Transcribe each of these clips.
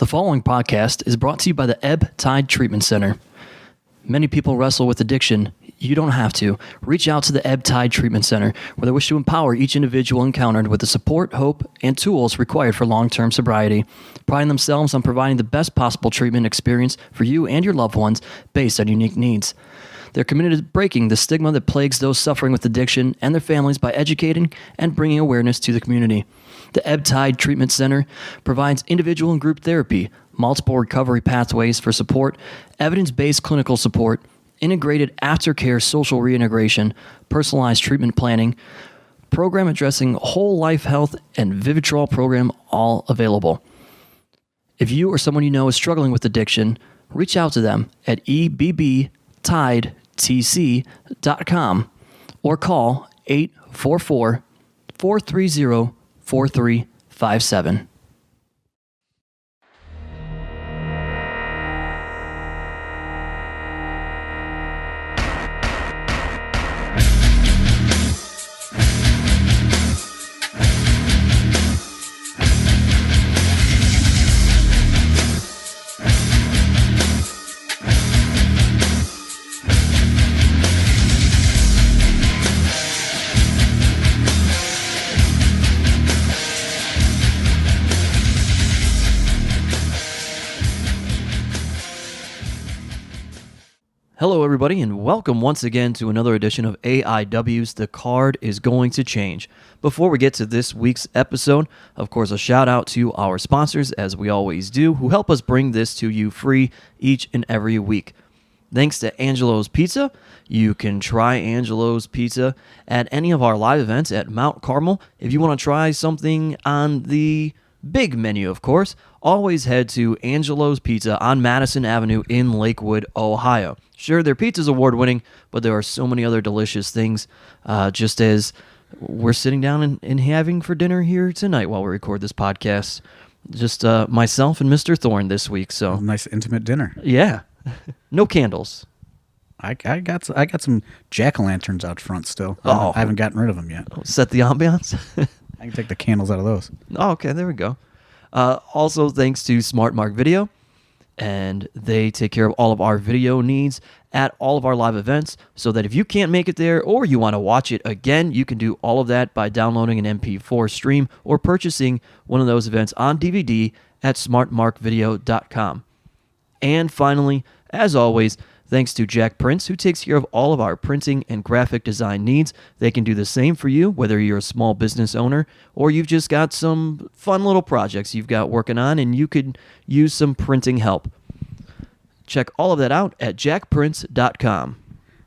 The following podcast is brought to you by the Ebb Tide Treatment Center. Many people wrestle with addiction. You don't have to. Reach out to the Ebb Tide Treatment Center, where they wish to empower each individual encountered with the support, hope, and tools required for long-term sobriety, priding themselves on providing the best possible treatment experience for you and your loved ones based on unique needs. They're committed to breaking the stigma that plagues those suffering with addiction and their families by educating and bringing awareness to the community. The Ebb Tide Treatment Center provides individual and group therapy, multiple recovery pathways for support, evidence-based clinical support, integrated aftercare social reintegration, personalized treatment planning, program addressing whole life health, and Vivitrol program, all available. If you or someone you know is struggling with addiction, reach out to them at ebbtidetc.com or call 844-430-4357. Hello, everybody, and welcome once again to another edition of AIW's The Card is Going to Change. Before we get to this week's episode, of course, a shout out to our sponsors, as we always do, who help us bring this to you free each and every week. Thanks to Angelo's Pizza. You can try Angelo's Pizza at any of our live events at Mount Carmel. If you want to try something on the big menu, of course, always head to Angelo's Pizza on Madison Avenue in Lakewood, Ohio. Sure, their pizza's award-winning, but there are so many other delicious things, just as we're sitting down and having for dinner here tonight while we record this podcast. Just myself and Mr. Thorne this week. So nice intimate dinner. Yeah. No candles. I got some jack-o'-lanterns out front still. Oh. I haven't gotten rid of them yet. Set the ambiance. I can take the candles out of those. Oh, okay, there we go. Also, thanks to Smart Mark Video, and they take care of all of our video needs at all of our live events, so that if you can't make it there or you want to watch it again, you can do all of that by downloading an MP4 stream or purchasing one of those events on DVD at smartmarkvideo.com. And finally, as always, thanks to Jack Prince, who takes care of all of our printing and graphic design needs. They can do the same for you, whether you're a small business owner or you've just got some fun little projects you've got working on and you could use some printing help. Check all of that out at jackprince.com.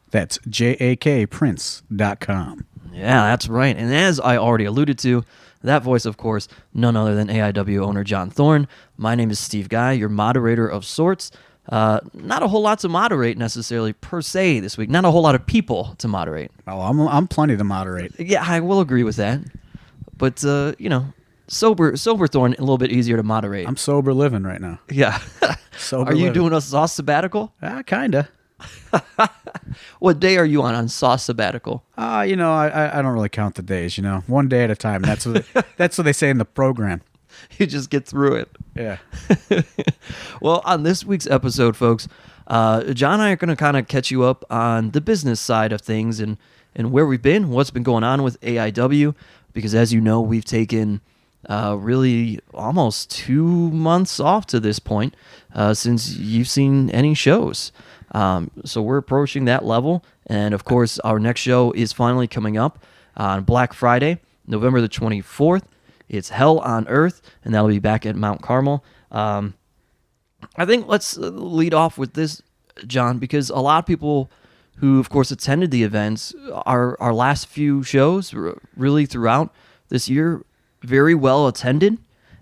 That's jakprince.com. Yeah, that's right. And as I already alluded to, that voice, of course, none other than AIW owner John Thorne. My name is Steve Guy, your moderator of sorts. Not a whole lot to moderate necessarily per se this week. Not a whole lot of people to moderate. Oh, I'm plenty to moderate. Yeah, I will agree with that. But sober Thorne a little bit easier to moderate. I'm sober living right now. Yeah. Sober Are you living. doing a sauce sabbatical? Kinda. What day are you on sauce sabbatical? I don't really count the days. One day at a time. That's what they say in the program. You just get through it. Yeah. Well, on this week's episode, folks, John and I are going to kind of catch you up on the business side of things and where we've been, what's been going on with AIW, because as you know, we've taken really almost 2 months off to this point since you've seen any shows. So we're approaching that level. And of course, our next show is finally coming up on Black Friday, November the 24th. It's Hell on Earth, and that'll be back at Mount Carmel. I think let's lead off with this, John, because a lot of people who, of course, attended the events, our last few shows really throughout this year, very well attended.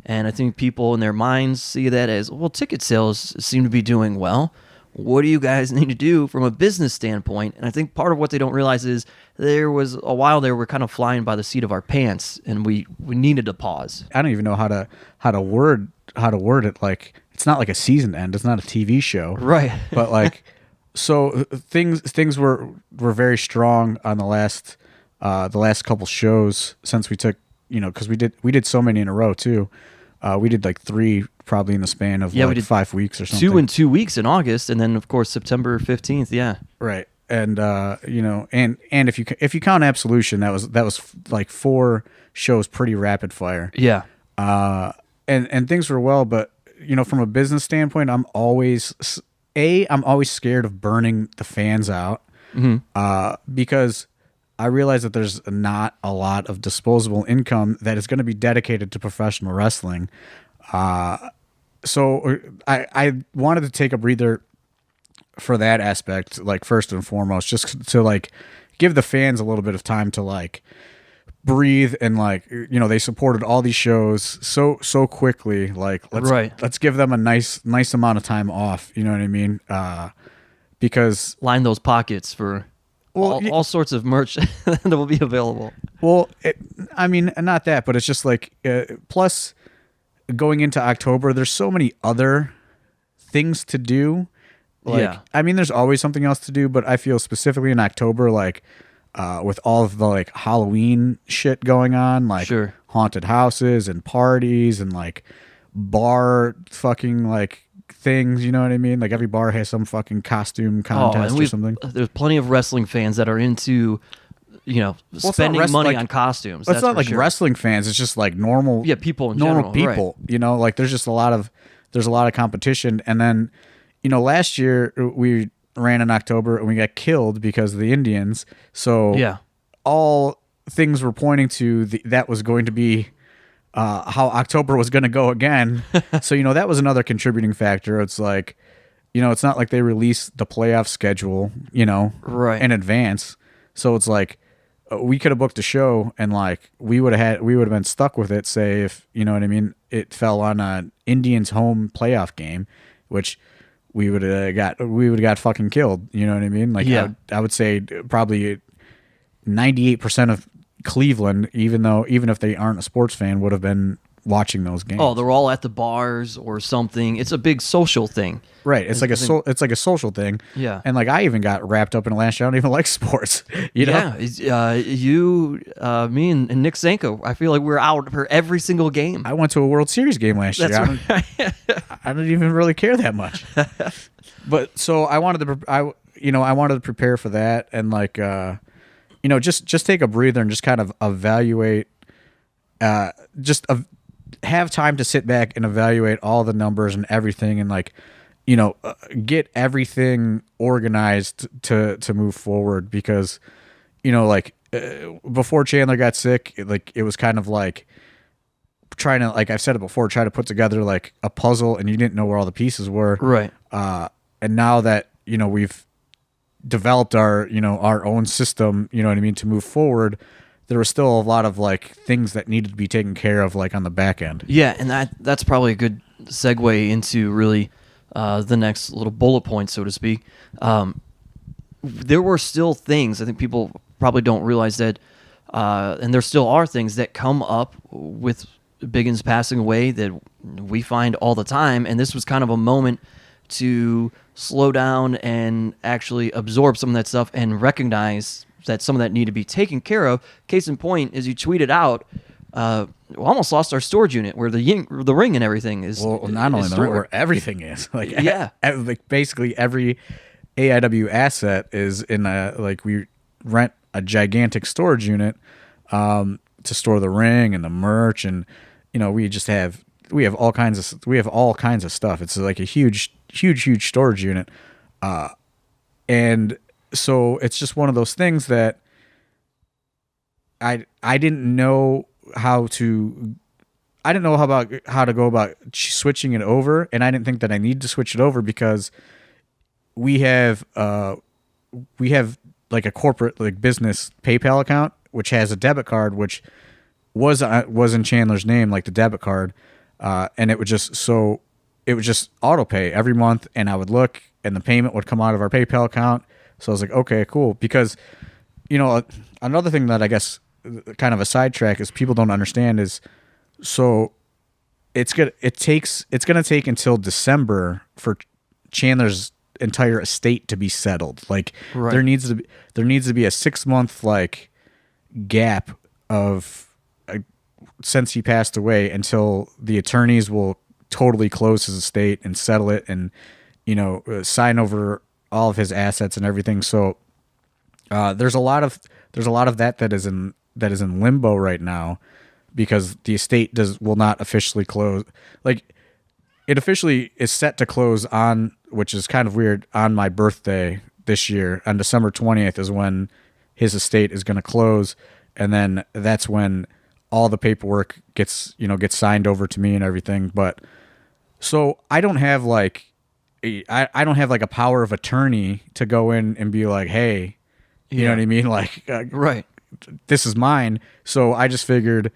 And I think people in their minds see that as, well, ticket sales seem to be doing well. What do you guys need to do from a business standpoint? And I think part of what they don't realize is there was a while there we're kind of flying by the seat of our pants, and we needed to pause. I don't even know how to word it. Like, it's not like a season end. It's not a TV show, right? But like, so things were very strong on the last couple shows since we took, because we did so many in a row too. We did like 3 probably in the span of we like did 5 weeks or something. 2 in 2 weeks in August, and then of course September 15th. Yeah, right. And and if you count Absolution, that was like 4 shows, pretty rapid fire. Yeah. And things were well, but from a business standpoint, I'm always scared of burning the fans out, because I realize that there's not a lot of disposable income that is going to be dedicated to professional wrestling. So I wanted to take a breather for that aspect, like first and foremost, just to like give the fans a little bit of time to like breathe, and like they supported all these shows so quickly. Like let's give them a nice amount of time off. You know what I mean? Because line those pockets for all sorts of merch that will be available. Well, I mean, not that, but it's just like plus going into October, there's so many other things to do. Like, I mean, there's always something else to do, but I feel specifically in October, like with all of the like Halloween shit going on, like haunted houses and parties and like bar fucking like things, you know what I mean? Like every bar has some fucking costume contest or something. There's plenty of wrestling fans that are into spending money on costumes. It's not like wrestling fans, it's just like normal people in normal general, people, like there's just a lot of competition. And then last year we ran in October and we got killed because of the Indians. So all things were pointing to that was going to be how October was going to go again. So, that was another contributing factor. It's like, it's not like they released the playoff schedule, in advance. So it's like we could have booked a show and like we would have been stuck with it. Say if, you know what I mean, it fell on an Indians home playoff game, which we would have got fucking killed. You know what I mean? Like I would say probably 98% of Cleveland, even if they aren't a sports fan, would have been watching those games. Oh, they're all at the bars or something. It's a big social thing, right? It's like a social thing. Yeah, and like I even got wrapped up in it last year. I don't even like sports. You know? Yeah, me and Nick Zanko. I feel like we're out for every single game. I went to a World Series game last year. Right. I didn't even really care that much. But so I wanted to prepare for that, and like just take a breather and just kind of evaluate. Have time to sit back and evaluate all the numbers and everything, and like get everything organized to move forward, because before Chandler got sick, it was kind of like trying to, like I've said it before, try to put together like a puzzle and you didn't know where all the pieces were, right? And now that we've developed our our own system, you know what I mean, to move forward, there were still a lot of like things that needed to be taken care of, like on the back end. Yeah, and that's probably a good segue into really the next little bullet point, so to speak. There were still things, I think people probably don't realize that, and there still are things that come up with Biggins passing away that we find all the time, and this was kind of a moment to slow down and actually absorb some of that stuff and recognize that some of that needed to be taken care of. Case in point, as you tweeted out, we almost lost our storage unit where the ring and everything is. Well, not only the ring, where everything is. Like like basically every AIW asset is in we rent a gigantic storage unit to store the ring and the merch, and we have all kinds of stuff. It's like a huge storage unit, and so it's just one of those things that I didn't know how to go about switching it over, and I didn't think that I needed to switch it over because we have like a corporate like business PayPal account which has a debit card which was in Chandler's name, like the debit card, and it would just auto pay every month, and I would look and the payment would come out of our PayPal account. So I was like, okay, cool. Because, another thing that I guess kind of a sidetrack is people don't understand is, so it's going to take until December for Chandler's entire estate to be settled. Like there needs to be a 6 month like gap of since he passed away until the attorneys will totally close his estate and settle it and, sign over all of his assets and everything. So there's a lot of that is in limbo right now because the estate will not officially close. Like, it officially is set to close on, which is kind of weird, on my birthday this year. On December 20th is when his estate is going to close, and then that's when all the paperwork gets signed over to me and everything. But so I don't have like a power of attorney to go in and be like, hey, you know what I mean? Like, right, this is mine. So I just figured,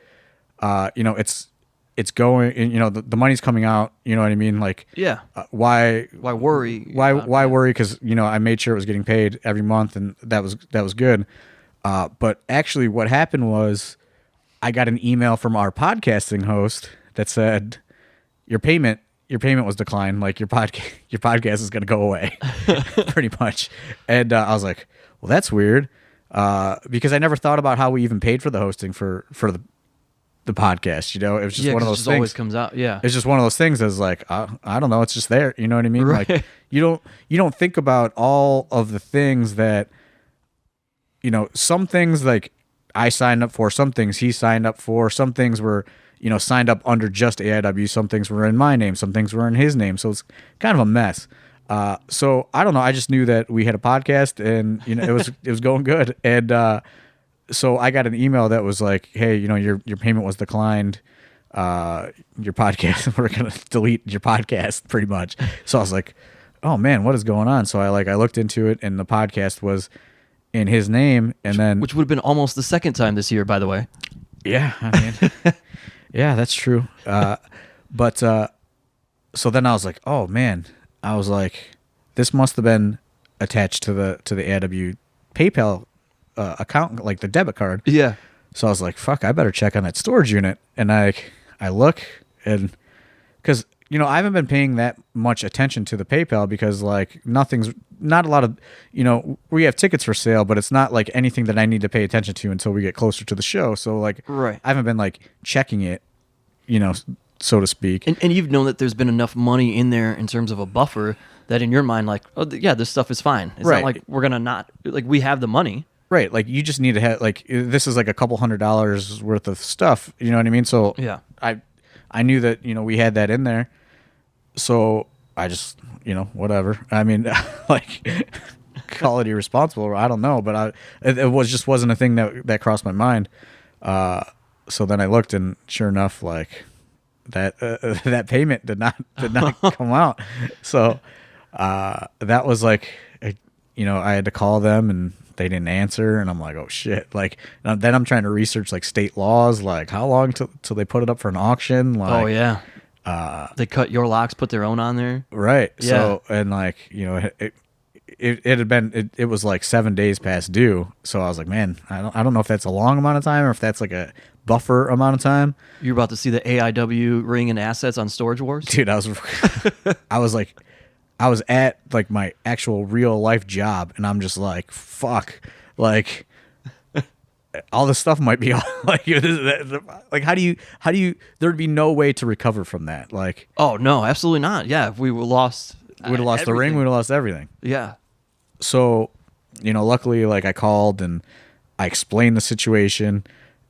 it's going, and the money's coming out. You know what I mean? Like, why worry? Why worry? Because I made sure it was getting paid every month, and that was good. But actually, what happened was, I got an email from our podcasting host that said, your payment was declined. Like, your podcast is going to go away, pretty much. And I was like, well, that's weird, because I never thought about how we even paid for the hosting for the podcast. It was just one of those things. Always comes out. Yeah, it's just one of those things that's like, I don't know, it's just there. You know what I mean? Right. Like, you don't think about all of the things that, some things like I signed up for, some things he signed up for, some things were signed up under just AIW, some things were in my name, some things were in his name, so it's kind of a mess. So I don't know, I just knew that we had a podcast, and it was going good. And so I got an email that was like, hey, your payment was declined, your podcast, we're gonna delete your podcast, pretty much. So I was like, oh man, what is going on? So I looked into it, and the podcast was in his name, and then which would have been almost the second time this year, by the way. Yeah, I mean, yeah, that's true. But so then I was like, oh man, I was like, this must have been attached to the AIW PayPal account, like the debit card. Yeah. So I was like, fuck, I better check on that storage unit. And I look, and because I haven't been paying that much attention to the PayPal, because like not a lot of, we have tickets for sale, but it's not like anything that I need to pay attention to until we get closer to the show. So like, right. I haven't been like checking it, so to speak. And you've known that there's been enough money in there in terms of a buffer that in your mind, like, oh yeah, this stuff is fine. It's right. not like we're gonna not, like, we have the money. Right. Like, you just need to have, like, this is like a couple $100 worth of stuff. You know what I mean? So yeah, I knew that, we had that in there. So I just, whatever. I mean, like, call it irresponsible, I don't know, but it wasn't a thing that crossed my mind. So then I looked, and sure enough, like, that payment did not come out. So that was like, I had to call them, and they didn't answer, and I'm like, oh shit. Like, then I'm trying to research like state laws, like how long till they put it up for an auction. Like, oh yeah. They cut your locks, put their own on there. Right. Yeah. So, and like, it was like 7 days past due. So I was like, man, I don't know if that's a long amount of time or if that's like a buffer amount of time. You're about to see the AIW ring and assets on Storage Wars? Dude, I was at like my actual real life job, and I'm just like, fuck, like, all this stuff might be like, how do you, there'd be no way to recover from that. Like, oh no, absolutely not. Yeah. If we were lost, we'd have lost the ring. We'd have lost everything. Yeah. So, luckily, like, I called and I explained the situation,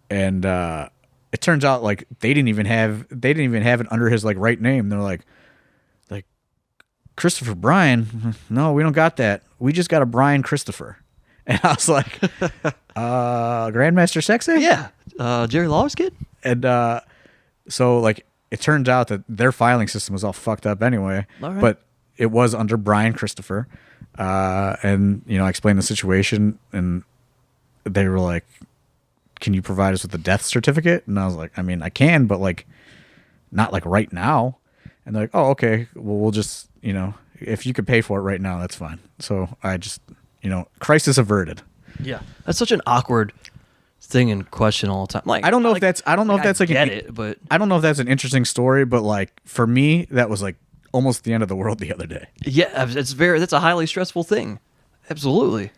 and it turns out like they didn't even have it under his like right name. They're like Christopher Bryan. No, we don't got that. We just got a Bryan Christopher. And I was like, Grandmaster Sexay? Yeah. Jerry Lawler's kid? And so like it turns out that their filing system was all fucked up anyway. All right. But it was under Bryan Christopher. And I explained the situation, and they were like, can you provide us with the death certificate? And I was like, I mean, I can, but like not like right now. And they're like, oh, okay. Well, we'll just, if you could pay for it right now, that's fine. So I just, crisis averted. Yeah. That's such an awkward thing in question all the time. Like, I don't know if that's like, but I don't know if that's an interesting story, but like for me, that was like almost the end of the world the other day. Yeah. That's a highly stressful thing. Absolutely.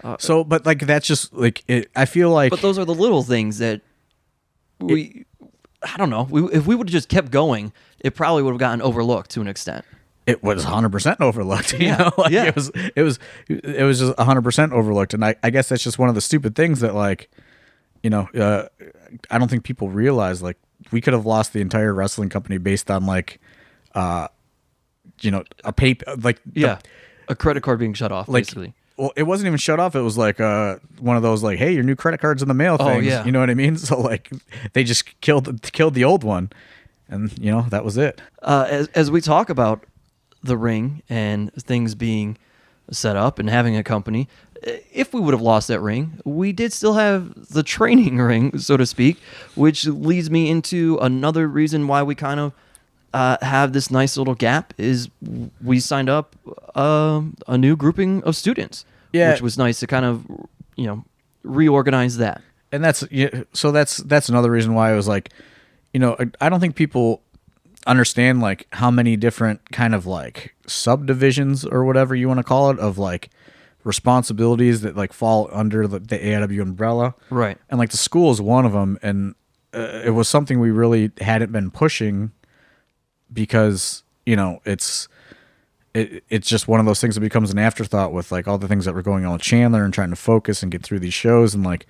But like, that's just like it. I feel like, but those are the little things that we I don't know. If we would have just kept going, it probably would have gotten overlooked to an extent. It was 100% overlooked. You know, like it was just 100% overlooked. And I guess that's just one of the stupid things that, like, you know, I don't think people realize, like, we could have lost the entire wrestling company based on, like, you know, a credit card being shut off, like, basically. Well, it wasn't even shut off. It was like one of those, like, hey, your new credit card's in the mail things. Yeah. You know what I mean? So, like, they just killed the old one, and, you know, that was it. As we talk about the ring and things being set up and having a company, if we would have lost that ring, we did still have the training ring, so to speak, which leads me into another reason why we kind of have this nice little gap is we signed up a new grouping of students, which was nice to kind of, you know, reorganize that. And that's another reason why I was like, you know, I don't think people understand, like, how many different kind of, like, subdivisions or whatever you want to call it of, like, responsibilities that, like, fall under the AIW umbrella. Right. And, like, the school is one of them, and it was something we really hadn't been pushing because, you know, it's just one of those things that becomes an afterthought with, like, all the things that were going on with Chandler and trying to focus and get through these shows, and, like,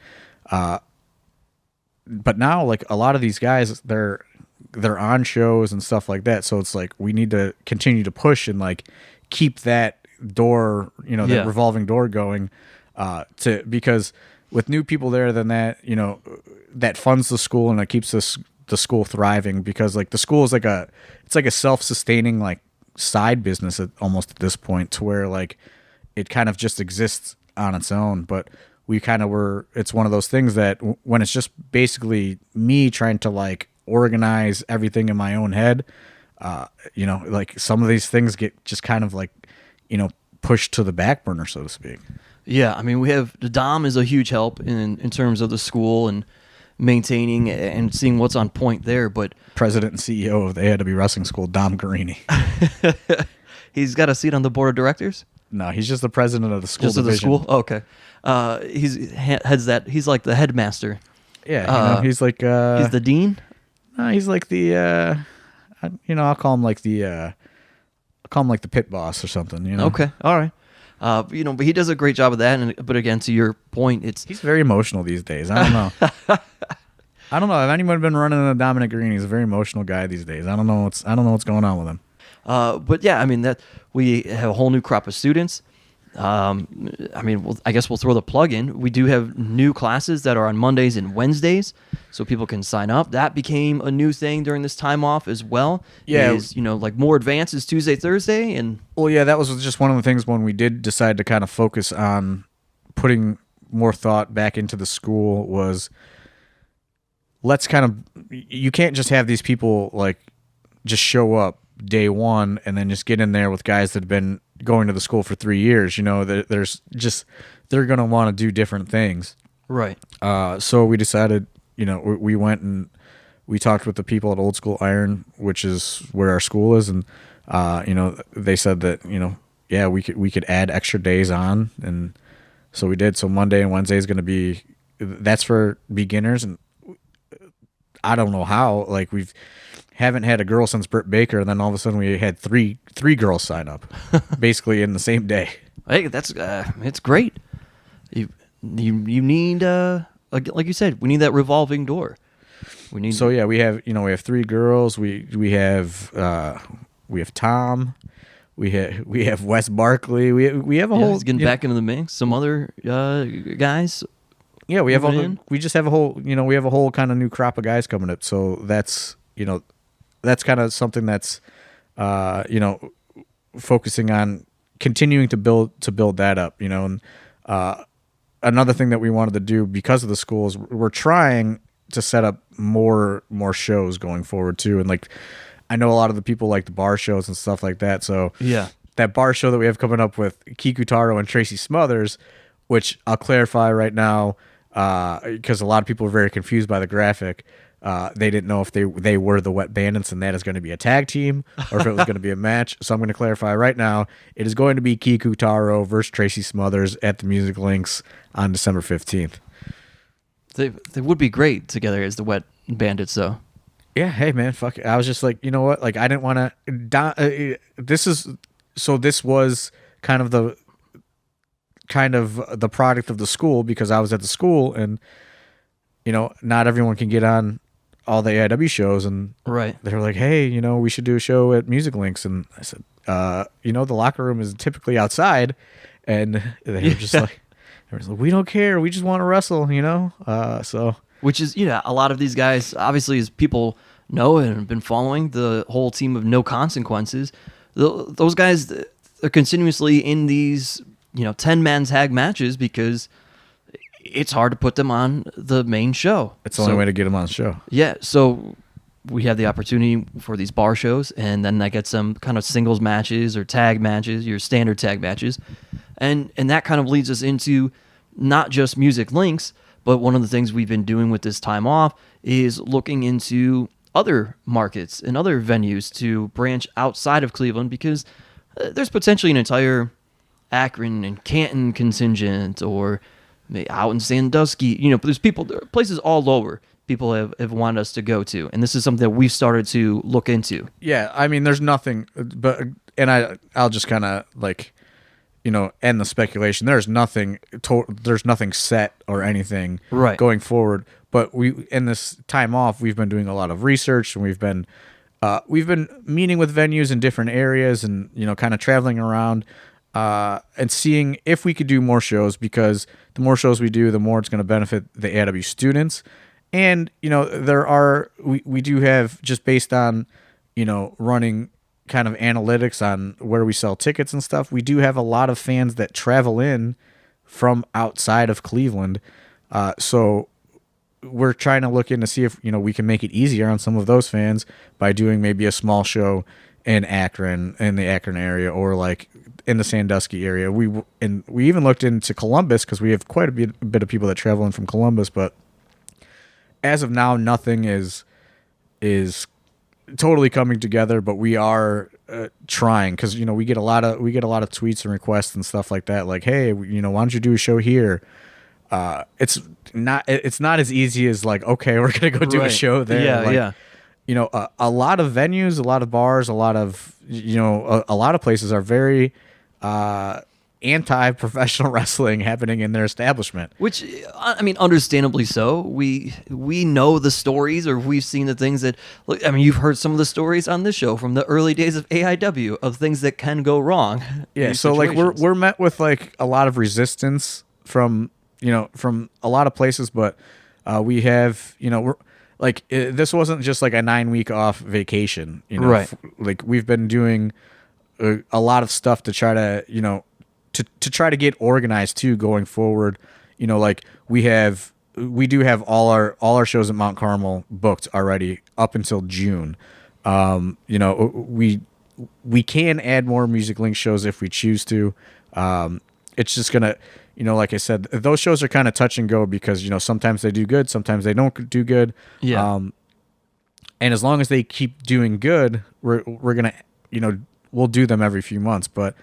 but now, like, a lot of these guys, they're on shows and stuff like that, so it's like we need to continue to push and, like, keep that door, you know, that revolving door going, because with new people there, then that, you know, that funds the school and it keeps the school thriving, because, like, the school is like a self-sustaining, like, side business almost at this point, to where, like, it kind of just exists on its own. But we kind of it's one of those things that when it's just basically me trying to, like, organize everything in my own head, you know, like, some of these things get just kind of, like, you know, pushed to the back burner, so to speak. Yeah, I mean, the Dom is a huge help in terms of the school and maintaining and seeing what's on point there. But President and CEO of the AIW Wrestling School, Dom Carini. He's got a seat on the board of directors? No, he's just the president of the school. Just division. of the school? Oh, okay. He's like the headmaster. Yeah, you know, he's like he's the dean? No, he's like the you know, I'll call him like the pit boss or something, you know. Okay. All right. You know, but he does a great job of that. But again, to your point, he's very emotional these days. I don't know. I don't know if anyone been running into Dominic Green. He's a very emotional guy these days. I don't know what's going on with him. But yeah, I mean, that we have a whole new crop of students. I mean, I guess we'll throw the plug in. We do have new classes that are on Mondays and Wednesdays, so people can sign up. That became a new thing during this time off as well. Yeah, you know, like more advanced is Tuesday, Thursday, and well, yeah, that was just one of the things when we did decide to kind of focus on putting more thought back into the school was, let's kind of, you can't just have these people, like, just show up day one and then just get in there with guys that have been going to the school for 3 years. You know, they're going to want to do different things. Right. So we decided, you know, we went and we talked with the people at Old School Iron, which is where our school is. And, you know, they said that, you know, yeah, we could add extra days on. And so we did. So Monday and Wednesday is going to be, that's for beginners. And I don't know how, like, haven't had a girl since Britt Baker, and then all of a sudden we had three girls sign up, basically in the same day. Hey, that's it's great. You need like you said, we need that revolving door. So yeah, we have 3 girls. We have Tom. We have Wes Barkley. We have a whole. He's getting back into the mix. Some other guys. Yeah, we have we just have a whole, you know, we have a whole kind of new crop of guys coming up. So that's, you know, that's kind of something that's, you know, focusing on continuing to build that up, you know. And another thing that we wanted to do because of the schools, we're trying to set up more shows going forward too. And, like, I know a lot of the people like the bar shows and stuff like that. So yeah, that bar show that we have coming up with Kiku Taro and Tracy Smothers, which I'll clarify right now, because a lot of people are very confused by the graphic. They didn't know if they were the Wet Bandits and that is going to be a tag team or if it was going to be a match. So I'm going to clarify right now. It is going to be Kiku Taro versus Tracy Smothers at the Music Links on December 15th. They would be great together as the Wet Bandits, though. Yeah, hey man, fuck it. I was just like, you know what? Like, I didn't want to. This was kind of the product of the school, because I was at the school, and not everyone can get on all the AIW shows, and they were like, hey, we should do a show at Music Links, and I said, the locker room is typically outside, and they were just like, we don't care, we just want to wrestle, so. Which is, a lot of these guys, obviously, as people know and have been following the whole team of No Consequences, those guys are continuously in these, 10-man tag matches because it's hard to put them on the main show. It's the only way to get them on the show. Yeah, so we have the opportunity for these bar shows, and then that gets some kind of singles matches or tag matches, your standard tag matches. And that kind of leads us into not just Music Links, but one of the things we've been doing with this time off is looking into other markets and other venues to branch outside of Cleveland, because there's potentially an entire Akron and Canton contingent, or out in Sandusky. There's places all over people have wanted us to go to, and this is something that we've started to look into. Yeah, I mean, there's nothing, I'll just kind of like, end the speculation. There's nothing set or anything going forward. But in this time off, we've been doing a lot of research, and we've been meeting with venues in different areas, and kind of traveling around and seeing if we could do more shows, because the more shows we do, the more it's going to benefit the AIW students. And we do have, just based on running kind of analytics on where we sell tickets and stuff, we do have a lot of fans that travel in from outside of Cleveland. So we're trying to look in to see if we can make it easier on some of those fans by doing maybe a small show in Akron, in the Akron area, or like in the Sandusky area. We even looked into Columbus, because we have quite a bit of people that travel in from Columbus, but as of now, nothing is totally coming together, but we are trying, because we get a lot of tweets and requests and stuff like that, like, hey, why don't you do a show here? It's not as easy as like, okay, we're gonna go do a show there. A lot of venues, a lot of bars, a lot of a lot of places are very anti-professional wrestling happening in their establishment, which, I mean, understandably so. We know the stories, or we've seen the things that, look, I mean, you've heard some of the stories on this show from the early days of AIW of things that can go wrong. Yeah, so like we're met with like a lot of resistance from a lot of places, but we have we're like, this wasn't just like a 9-week off vacation, right? Like, we've been doing a lot of stuff to try to to try to get organized too going forward. Like we do have all our shows at Mount Carmel booked already up until June. We can add more Music Link shows if we choose to. It's just gonna, like I said, those shows are kind of touch and go, because sometimes they do good, sometimes they don't do good. Yeah. And as long as they keep doing good, we're gonna we'll do them every few months. But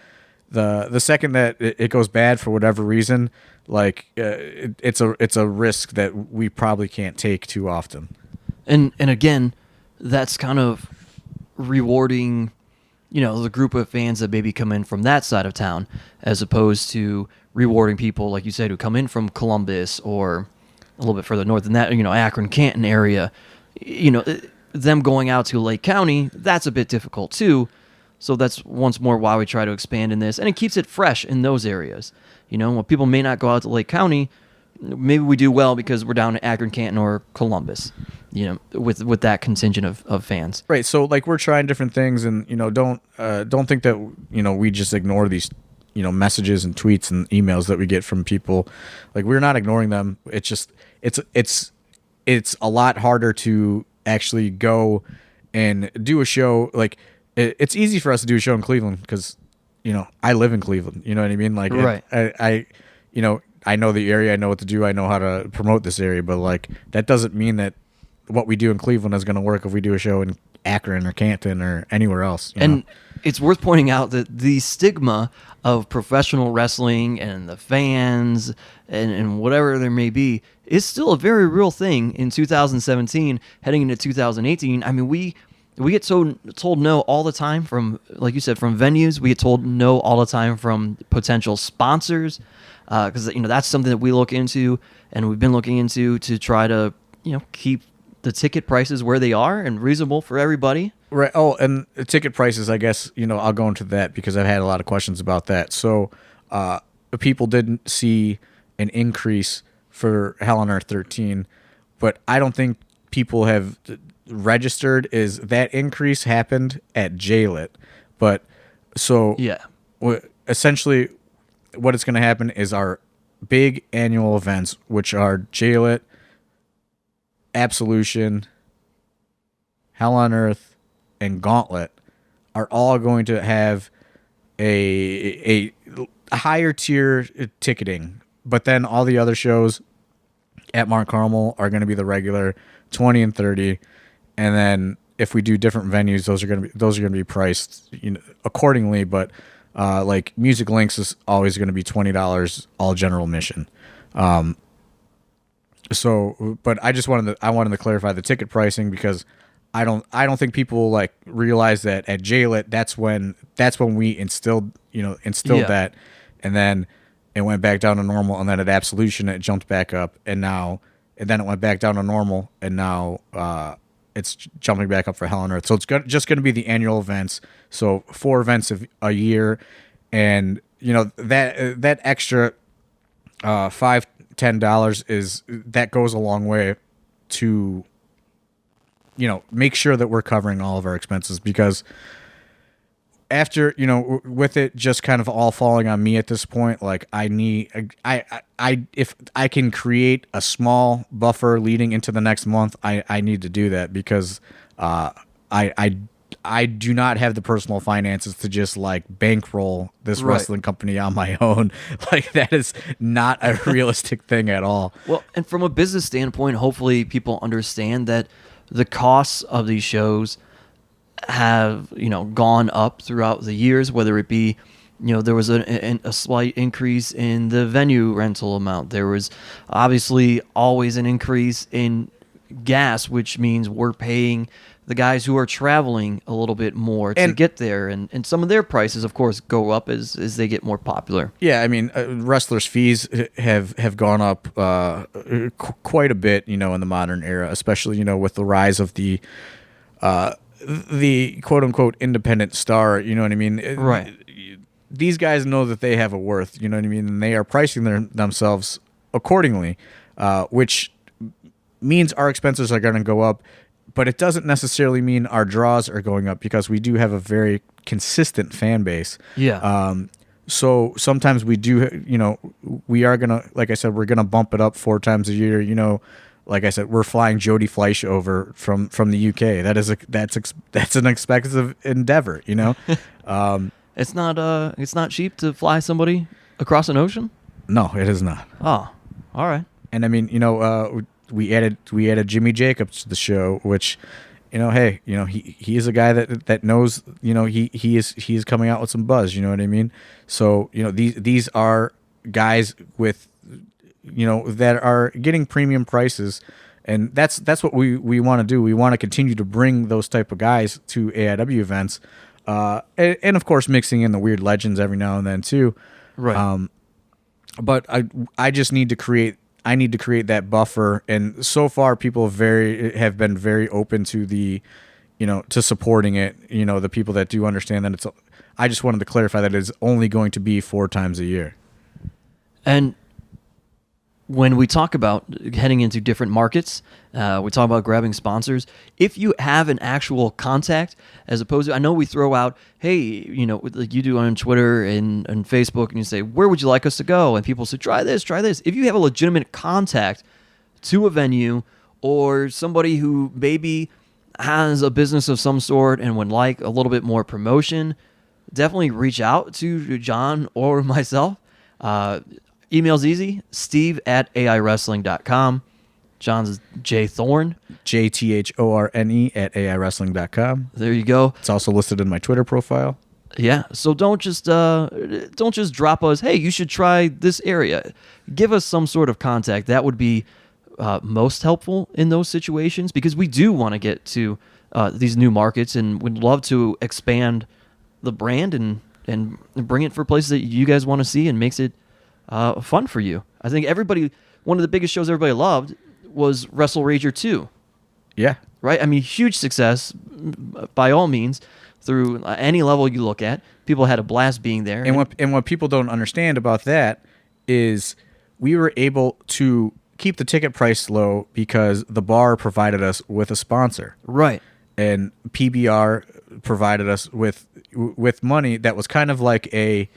the second that it goes bad for whatever reason, like it's a risk that we probably can't take too often. And again, that's kind of rewarding, the group of fans that maybe come in from that side of town, as opposed to rewarding people, like you said, who come in from Columbus or a little bit further north than that, Akron, Canton area. Them going out to Lake County, that's a bit difficult too. So that's once more why we try to expand in this, and it keeps it fresh in those areas. When people may not go out to Lake County, maybe we do well because we're down in Akron, Canton, or Columbus, with that contingent of fans. Right. So like, we're trying different things, and don't think that we just ignore these messages and tweets and emails that we get from people. Like, we're not ignoring them. It's just it's a lot harder to actually go and do a show. Like, it's easy for us to do a show in Cleveland because I live in Cleveland. You know what I mean? Like, right. I know the area. I know what to do. I know how to promote this area. But like, that doesn't mean that what we do in Cleveland is going to work if we do a show in Akron or Canton or anywhere else. And it's worth pointing out that the stigma of professional wrestling and the fans and whatever there may be is still a very real thing in 2017, heading into 2018. I mean, we get told no all the time from, like you said, from venues. We get told no all the time from potential sponsors, because that's something that we look into, and we've been looking into to try to keep the ticket prices where they are and reasonable for everybody. Right. Oh, and ticket prices, I guess, I'll go into that because I've had a lot of questions about that. So people didn't see an increase for Hell on Earth 13, but I don't think people have registered is that increase happened at JLit. But so essentially what it's going to happen is our big annual events, which are JLit, Absolution, Hell on Earth, and Gauntlet, are all going to have a higher tier ticketing, but then all the other shows at Mount Carmel are going to be the regular 20 and 30, and then if we do different venues, those are going to be priced accordingly. But like Music Links is always going to be $20 all general admission. So, but I wanted to clarify the ticket pricing because I don't think people like realize that at JLit that's when we instilled that, and then it went back down to normal, and then at Absolution it jumped back up, and then it went back down to normal, and now it's jumping back up for Hell on Earth. So it's just going to be the annual events, so 4 events a year, and that extra $5-10 that goes a long way to make sure that we're covering all of our expenses, because after, with it just kind of all falling on me at this point, like if I can create a small buffer leading into the next month, I need to do that, because I do not have the personal finances to just like bankroll this wrestling company on my own. Like that is not a realistic thing at all. Well, and from a business standpoint, hopefully people understand that the costs of these shows have gone up throughout the years, whether it be there was a slight increase in the venue rental amount. There was obviously always an increase in gas, which means we're paying the guys who are traveling a little bit more to get there, and some of their prices, of course, go up as they get more popular. Yeah, I mean, wrestlers' fees have gone up quite a bit, in the modern era, especially with the rise of the quote unquote independent star. You know what I mean? Right. These guys know that they have a worth. You know what I mean? And they are pricing themselves accordingly, which means our expenses are going to go up. But it doesn't necessarily mean our draws are going up, because we do have a very consistent fan base. Yeah. So sometimes we do, we are going to, like I said, we're going to bump it up 4 times a year. Like I said, we're flying Jody Fleisch over from the UK. That's an expensive endeavor, It's not cheap to fly somebody across an ocean? No, it is not. Oh, all right. And I mean, we added Jimmy Jacobs to the show, which, hey, he is a guy that knows, he is coming out with some buzz, you know what I mean? So, these are guys with, that are getting premium prices, and that's what we want to do. We want to continue to bring those type of guys to AIW events, and of course mixing in the weird legends every now and then too. Right. But I just need to create. I need to create that buffer, and so far people have been very open to the, to supporting it. The people that do understand that it's. I just wanted to clarify that it's only going to be 4 times a year. And when we talk about heading into different markets, we talk about grabbing sponsors. If you have an actual contact, as opposed to, I know we throw out, hey, like you do on Twitter and Facebook, and you say, where would you like us to go? And people say, try this, try this. If you have a legitimate contact to a venue, or somebody who maybe has a business of some sort and would like a little bit more promotion, definitely reach out to John or myself. Email's easy, steve@aiwrestling.com. John's J Thorne. JTHORNE @aiwrestling.com. There you go. It's also listed in my Twitter profile. Yeah, so don't just drop us, hey, you should try this area. Give us some sort of contact. That would be most helpful in those situations, because we do want to get to these new markets and would love to expand the brand and bring it for places that you guys want to see and makes it fun for you. I think one of the biggest shows everybody loved was Wrestle Rager 2. Yeah. Right? I mean, huge success by all means through any level you look at. People had a blast being there. And what people don't understand about that is we were able to keep the ticket price low because the bar provided us with a sponsor. Right. And PBR provided us with money that was kind of like a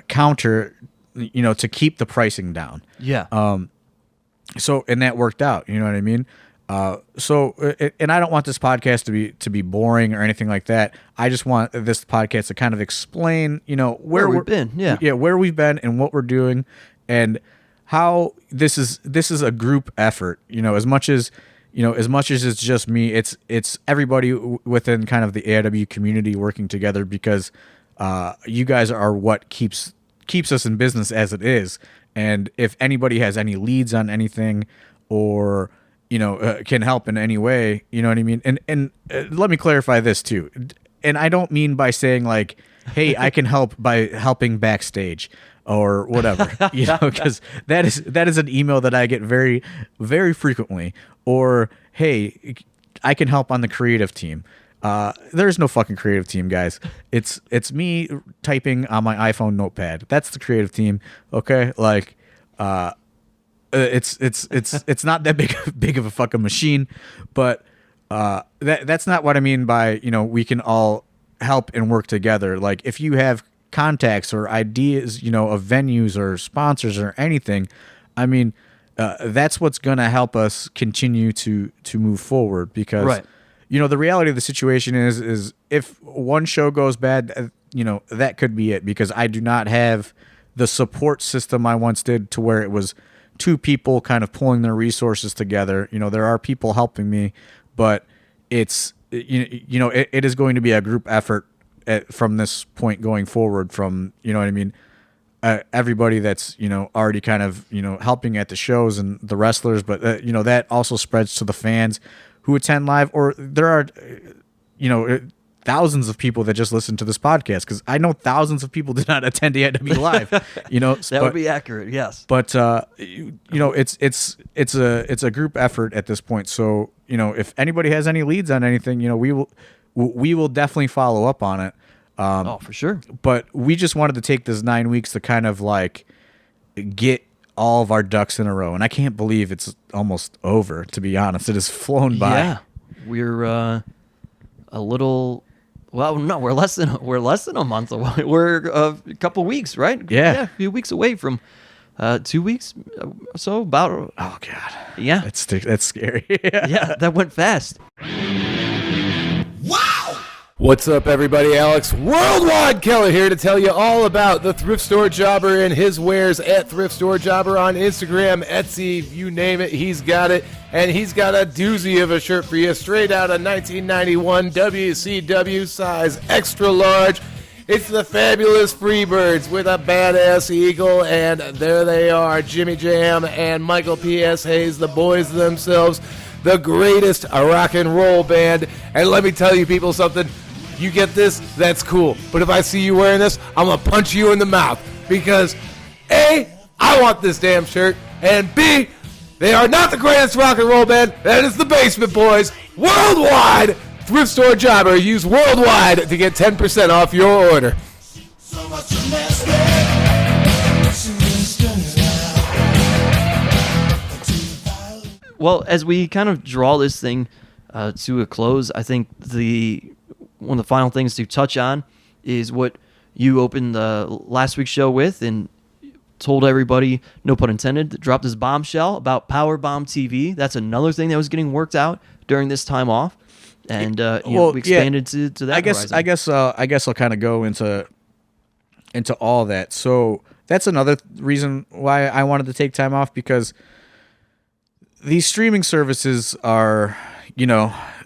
counter, to keep the pricing down. Yeah. And that worked out. You know what I mean? And I don't want this podcast to be boring or anything like that. I just want this podcast to kind of explain, where we've been, where we've been and what we're doing, and how this is a group effort. As much as it's just me, it's everybody within kind of the AIW community working together, because you guys are what keeps us in business as it is. And if anybody has any leads on anything, or can help in any way, you know what I mean? And let me clarify this too. And I don't mean by saying like, hey, I can help by helping backstage or whatever, because that is an email that I get very, very frequently. Or, hey, I can help on the creative team. There's no fucking creative team, guys. It's me typing on my iPhone notepad. That's the creative team. Okay. Like, it's not that big of a fucking machine, but that's not what I mean by we can all help and work together. Like if you have contacts or ideas of venues or sponsors or anything, I mean that's what's gonna help us continue to move forward, because right. The reality of the situation is if one show goes bad, that could be it, because I do not have the support system I once did, to where it was two people kind of pulling their resources together. There are people helping me, but it's it is going to be a group effort from this point going forward, from what I mean, everybody that's already kind of helping at the shows and the wrestlers, but that also spreads to the fans who attend live, or there are thousands of people that just listen to this podcast, because I know thousands of people did not attend AIW live. That would be accurate, yes. But it's a group effort at this point. So if anybody has any leads on anything, we will definitely follow up on it. For sure. But we just wanted to take this 9 weeks to kind of like get all of our ducks in a row, and I can't believe it's almost over. To be honest, it has flown by. Yeah, we're a little. Well, no, we're less than a month away. We're a couple weeks, right? Yeah, a few weeks away from 2 weeks. So about. Oh God. Yeah, that's scary. Yeah, that went fast. Wow! What's up, everybody? Alex Worldwide Keller here to tell you all about the Thrift Store Jobber and his wares at Thrift Store Jobber on Instagram, Etsy, you name it, he's got it. And he's got a doozy of a shirt for you, straight out of 1991 WCW size extra large. It's the fabulous Freebirds with a badass eagle, and there they are, Jimmy Jam and Michael P.S. Hayes, the boys themselves, the greatest rock and roll band. And let me tell you people something. You get this, that's cool. But if I see you wearing this, I'm going to punch you in the mouth. Because A, I want this damn shirt. And B, they are not the greatest rock and roll band. That is the Basement Boys. Worldwide Thrift Store Jobber. Use Worldwide to get 10% off your order. Well, as we kind of draw this thing to a close, I think one of the final things to touch on is what you opened the last week's show with and told everybody, no pun intended, dropped this bombshell about Powerbomb TV. That's another thing that was getting worked out during this time off, and we expanded to that. I guess I'll kind of go into all that. So that's another reason why I wanted to take time off, because these streaming services are,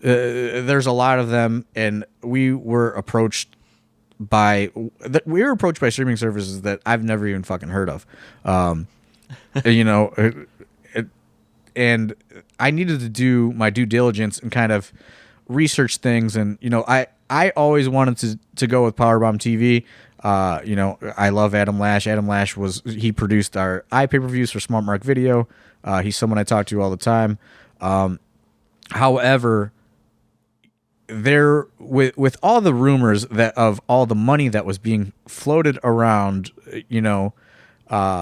there's a lot of them, and we were approached by streaming services that I've never even fucking heard of. and I needed to do my due diligence and kind of research things. And I always wanted to go with Powerbomb TV. I love Adam Lash. Adam Lash he produced our pay-per-views for Smart Mark Video. He's someone I talk to all the time. However, with all the rumors of all the money that was being floated around, and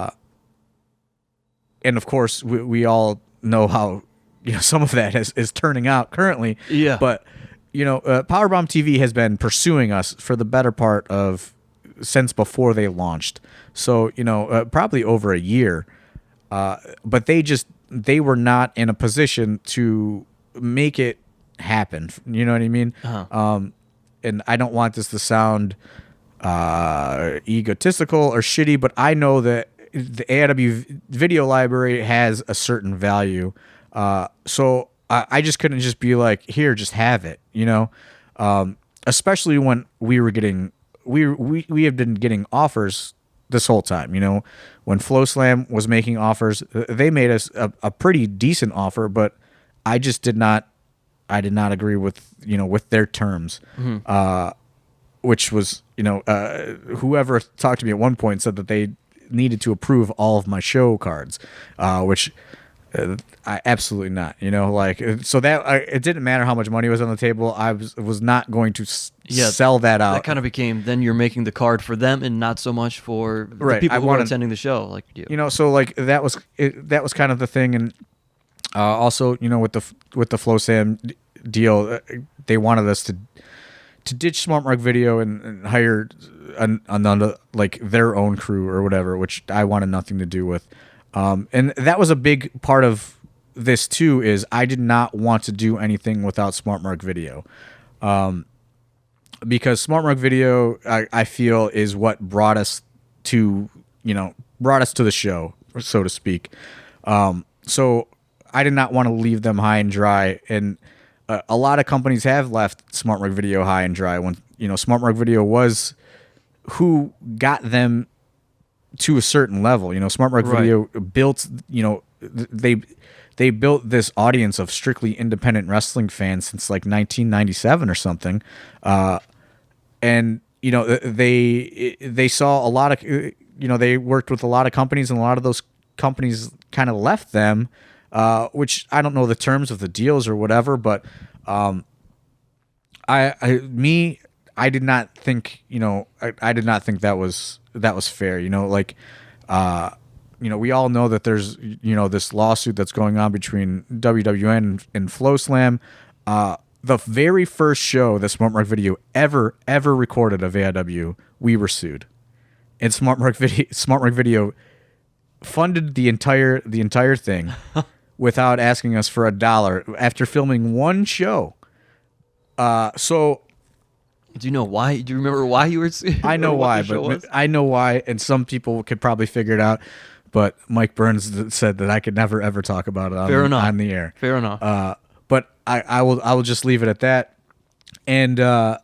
of course we all know how some of that is turning out currently. Yeah. But Powerbomb TV has been pursuing us for the better part of since before they launched. So probably over a year. But they were not in a position to make it happen. You know what I mean? Uh-huh. And I don't want this to sound egotistical or shitty, but I know that the AIW video library has a certain value. So I just couldn't just be like, here, just have it, especially when we were getting, we have been getting offers this whole time. When FlowSlam was making offers, they made us a pretty decent offer, but I did not agree with, with their terms. Mm-hmm. Which was, whoever talked to me at one point said that they needed to approve all of my show cards, which I absolutely not, so that it didn't matter how much money was on the table. I was not going to sell that out. That kind of became, then you're making the card for them and not so much for the people who are attending the show, like you. So like that was kind of the thing. And also, with the FlowSam deal, they wanted us to ditch Smart Mark Video and hire another, like their own crew or whatever, which I wanted nothing to do with. And that was a big part of this too, is I did not want to do anything without Smart Mark Video. Because Smart Mark Video, I feel, is what brought us to the show, so to speak. So I did not want to leave them high and dry. And a lot of companies have left Smart Mark Video high and dry when, Smart Mark Video was who got them to a certain level. Smart Mark Video built, they built this audience of strictly independent wrestling fans since like 1997 or something. And they saw a lot of, they worked with a lot of companies, and a lot of those companies kind of left them, which I don't know the terms of the deals or whatever, but I did not think, I did not think that was fair. We all know that there's, this lawsuit that's going on between WWN and FlowSlam. The very first show that Smart Mark Video ever recorded of AIW, we were sued, and Smart Mark Video funded the entire thing without asking us for $1 after filming one show. So. Do you know why? Do you remember why you were sued? I know why, but I know why, and some people could probably figure it out. But Mike Burns said that I could never ever talk about it on the air. Fair enough. But I will just leave it at that. And that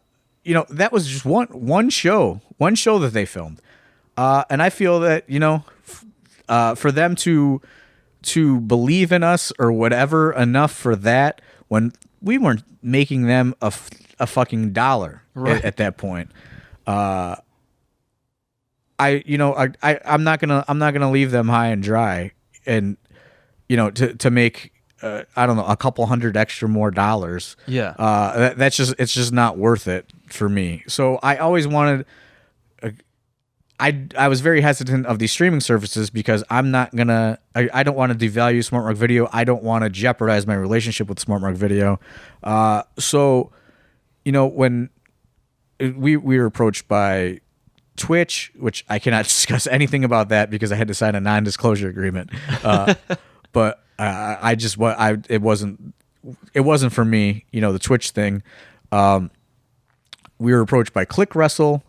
was just one show that they filmed, and I feel that for them to believe in us or whatever enough for that, when we weren't making them a fucking dollar at that point. I'm not gonna leave them high and dry, and to make I don't know, a couple hundred extra more dollars. Yeah. It's just not worth it for me. So I always wanted. I was very hesitant of these streaming services because I'm not gonna. I don't want to devalue Smart Mark Video. I don't want to jeopardize my relationship with Smart Mark Video. So, when we were approached by Twitch, which I cannot discuss anything about that because I had to sign a non-disclosure agreement. But it wasn't for me. The Twitch thing. We were approached by Click Wrestle.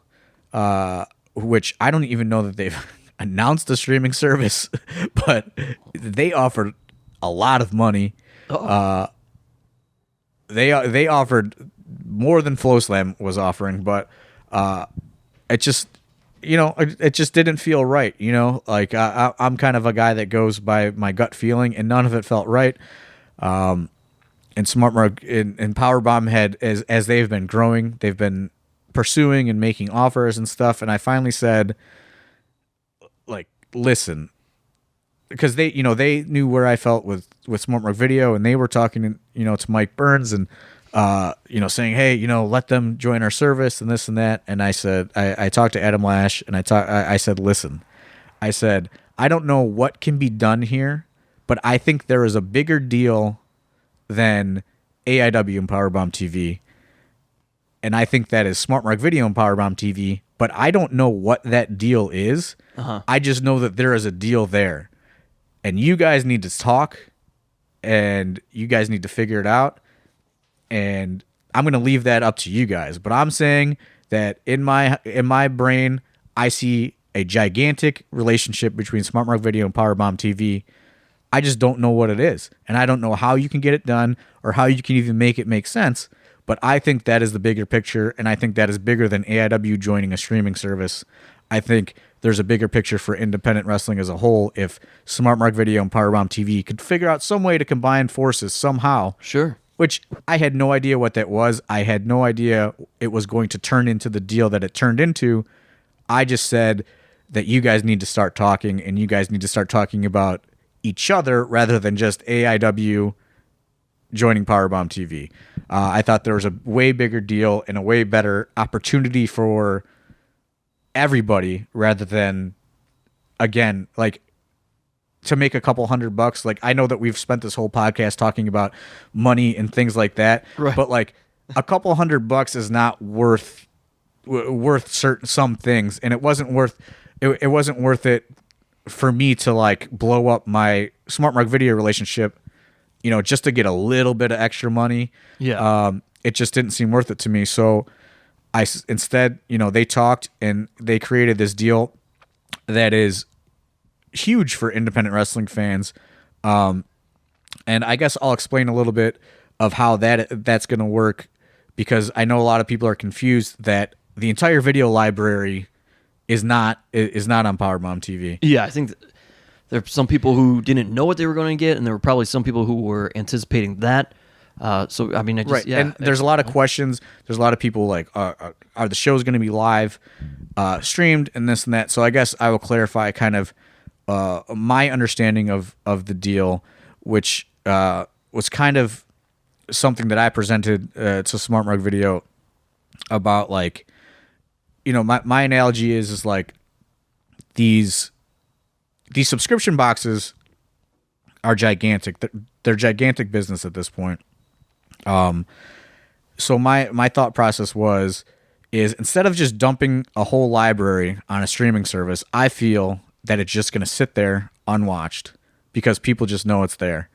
Which I don't even know that they've announced a streaming service, but they offered a lot of money. They offered more than FlowSlam was offering, but it just it just didn't feel right. Like I'm kind of a guy that goes by my gut feeling, and none of it felt right. And SmartMark and Powerbomb had, as they've been growing, they've been pursuing and making offers and stuff. And I finally said, like, listen, because they knew where I felt with SmartMark Video, and they were talking, to Mike Burns and, saying, hey, let them join our service and this and that. And I said, I talked to Adam Lash, and I said, listen, I said, I don't know what can be done here, but I think there is a bigger deal than AIW and Powerbomb TV. And I think that is SmartMark Video and Powerbomb TV, but I don't know what that deal is. I just know that there is a deal there. And you guys need to talk, and you guys need to figure it out. And I'm going to leave that up to you guys. But I'm saying that in my brain, I see a gigantic relationship between SmartMark Video and Powerbomb TV. I just don't know what it is. And I don't know how you can get it done or how you can even make it make sense. But I think that is the bigger picture, and I think that is bigger than AIW joining a streaming service. I think there's a bigger picture for independent wrestling as a whole if SmartMark Video and Powerbomb TV could figure out some way to combine forces somehow. Sure. Which I had no idea what that was. I had no idea it was going to turn into the deal that it turned into. I just said that you guys need to start talking, and you guys need to start talking about each other rather than just AIW joining Powerbomb TV. I thought there was a way bigger deal and a way better opportunity for everybody rather than, again, like, to make a couple $100. Like, I know that we've spent this whole podcast talking about money and things like that, right. But like a couple $100 is not worth some things, and it wasn't worth it for me to like blow up my SmartMark Video relationship, just to get a little bit of extra money. Yeah. It just didn't seem worth it to me. So instead, they talked and they created this deal that is huge for independent wrestling fans. And I guess I'll explain a little bit of how that's going to work, because I know a lot of people are confused that the entire video library is not on Powerbomb TV. Yeah, I think there are some people who didn't know what they were going to get, and there were probably some people who were anticipating that. So, I mean, right. Yeah, and there's a lot of questions. There's a lot of people like, are the shows going to be live, streamed, and this and that. So I guess I will clarify kind of my understanding of the deal, which was kind of something that I presented to SmartMark Video about, like, my analogy is like these subscription boxes are gigantic. They're gigantic business at this point. So my thought process is instead of just dumping a whole library on a streaming service, I feel that it's just going to sit there unwatched because people just know it's there,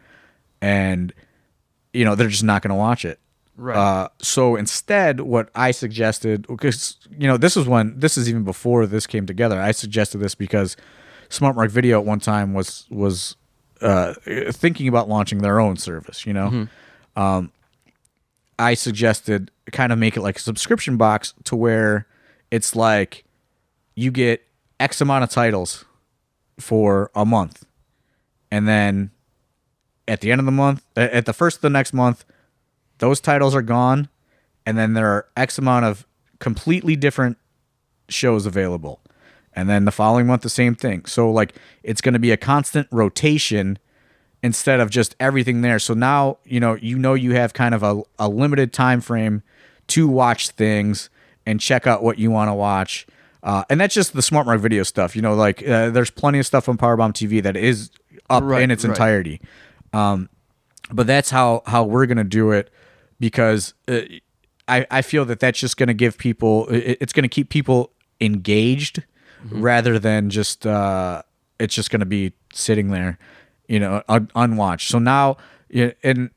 and they're just not going to watch it. Right. So instead, what I suggested, because this is even before this came together, I suggested this because SmartMark Video at one time was thinking about launching their own service. Mm-hmm. I suggested kind of make it like a subscription box to where it's like you get X amount of titles for a month, and then at the end of the month, at the first of the next month, those titles are gone, and then there are X amount of completely different shows available. And then the following month, the same thing. So, like, it's going to be a constant rotation instead of just everything there. So now, you have kind of a limited time frame to watch things and check out what you want to watch. And that's just the SmartMark Video stuff. There's plenty of stuff on Powerbomb TV that is up in its entirety. But that's how we're going to do it, because I feel that that's just going to give people, it's going to keep people engaged, mm-hmm. rather than just it's just going to be sitting there, unwatched. So now, that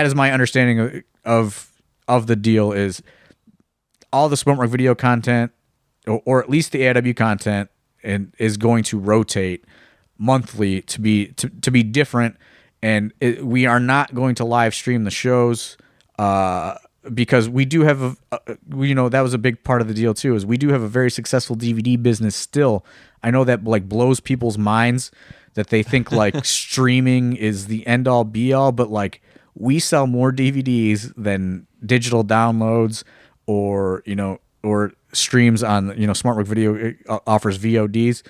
is my understanding of the deal, is all the SmartMark Video content, or at least the AIW content, and is going to rotate monthly to be different. And we are not going to live stream the shows. because we do have that was a big part of the deal too, is we do have a very successful DVD business still. I know that like blows people's minds that they think like streaming is the end all be all, but like we sell more DVDs than digital downloads or streams on, SmartWork Video offers VODs.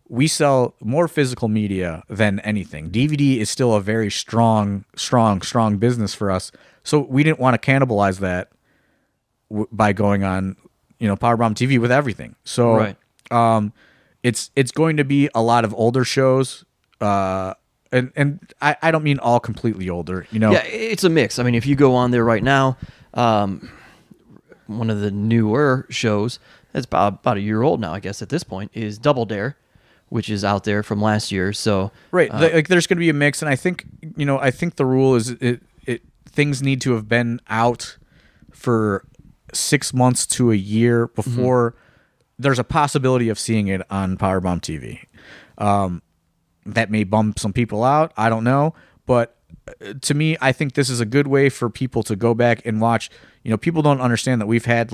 We sell more physical media than anything. DVD is still a very strong business for us. So we didn't want to cannibalize that by going on, Powerbomb TV with everything. So right. It's going to be a lot of older shows. And I don't mean all completely older, Yeah, it's a mix. I mean, if you go on there right now, one of the newer shows that's about a year old now, I guess at this point, is Double Dare, which is out there from last year. So right, like there's going to be a mix, and I think the rule is things need to have been out for 6 months to a year before there's a possibility of seeing it on Powerbomb TV. That may bump some people out. I don't know. But to me, I think this is a good way for people to go back and watch. People don't understand that we've had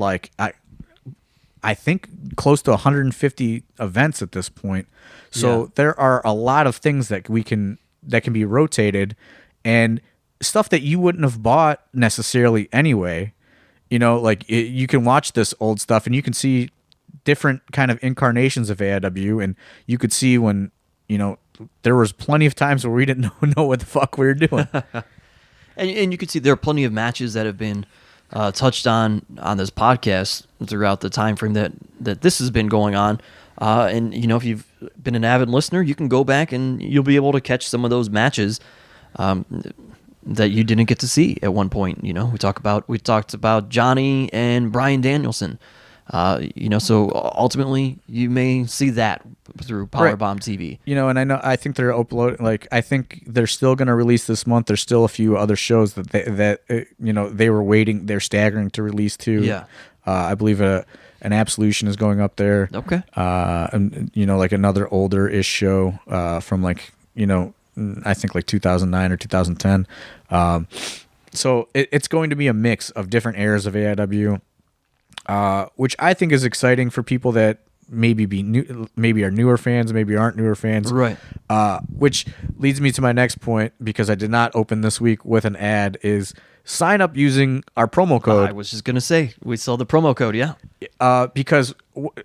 I think close to 150 events at this point. So there are a lot of things that can be rotated, and stuff that you wouldn't have bought necessarily anyway. You can watch this old stuff and you can see different kind of incarnations of AIW, and you could see when, there was plenty of times where we didn't know what the fuck we were doing. and you can see there are plenty of matches that have been touched on this podcast throughout the time frame that this has been going on. And if you've been an avid listener, you can go back and you'll be able to catch some of those matches that you didn't get to see at one point. We talked about Johnny and Bryan Danielson. So ultimately you may see that through Powerbomb TV. And I think they're uploading. I think they're still going to release this month. There's still a few other shows that they were waiting. They're staggering to release too. Yeah. I believe an Absolution is going up there. Okay. And another older-ish show from I think 2009 or 2010. So it's going to be a mix of different eras of AIW. Which I think is exciting for people that maybe are newer fans, maybe aren't newer fans. Right. Which leads me to my next point, because I did not open this week with an ad, is sign up using our promo code. I was just going to say, we saw the promo code, yeah. Because,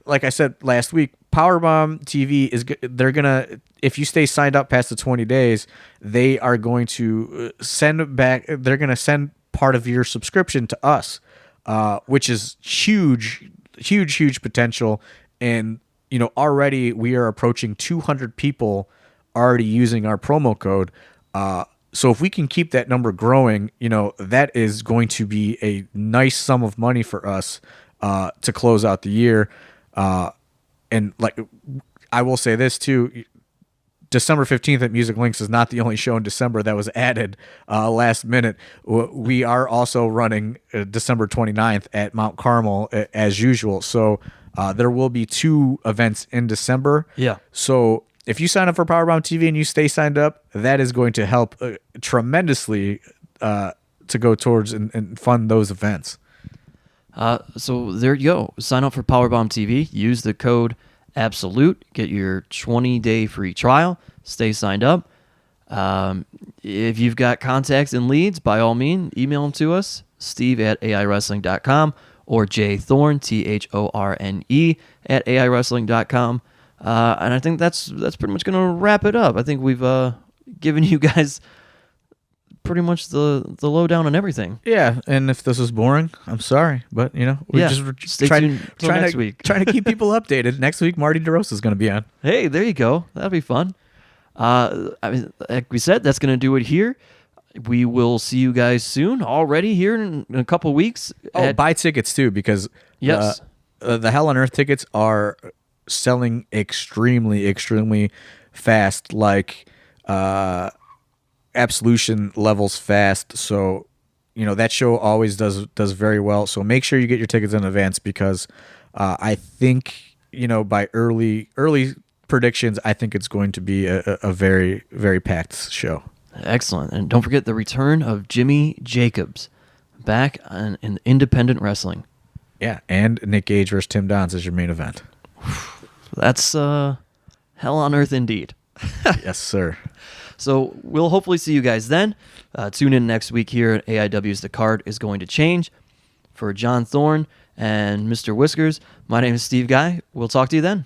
like I said last week, Powerbomb TV they're going to, if you stay signed up past the 20 days, they are going to send part of your subscription to us. Which is huge potential. And, already we are approaching 200 people already using our promo code. So if we can keep that number growing, that is going to be a nice sum of money for us to close out the year. And I will say this too, December 15th at Music Links is not the only show in December that was added last minute. We are also running December 29th at Mount Carmel as usual. So there will be 2 events in December. Yeah. So if you sign up for Powerbomb TV and you stay signed up, that is going to help tremendously to go towards and fund those events. So there you go. Sign up for Powerbomb TV. Use the code Absolute, get your 20-day free trial, stay signed up. If you've got contacts and leads, by all means, email them to us, steve@aiwrestling.com or jthorne, THORNE, @aiwrestling.com. And I think that's pretty much going to wrap it up. I think we've given you guys pretty much the lowdown on everything. Yeah, and if this is boring, I'm sorry, but we're just stay tuned till next week. Trying to keep people updated. Next week, Marty DeRosa is going to be on. Hey, there you go. That'll be fun. Like we said, that's going to do it here. We will see you guys soon. Already here in a couple weeks. Buy tickets too, because yes, the Hell on Earth tickets are selling extremely, extremely fast. Absolution levels fast, so that show always does very well. So make sure you get your tickets in advance, because I think by early predictions, I think it's going to be a very, very packed show. Excellent. And don't forget the return of Jimmy Jacobs back in independent wrestling. Yeah, and Nick Gage versus Tim Donst is your main event. That's hell on earth indeed. Yes, sir. So we'll hopefully see you guys then. Tune in next week here at AIW's The Card is Going to Change. For John Thorne and Mr. Whiskers, my name is Steve Guy. We'll talk to you then.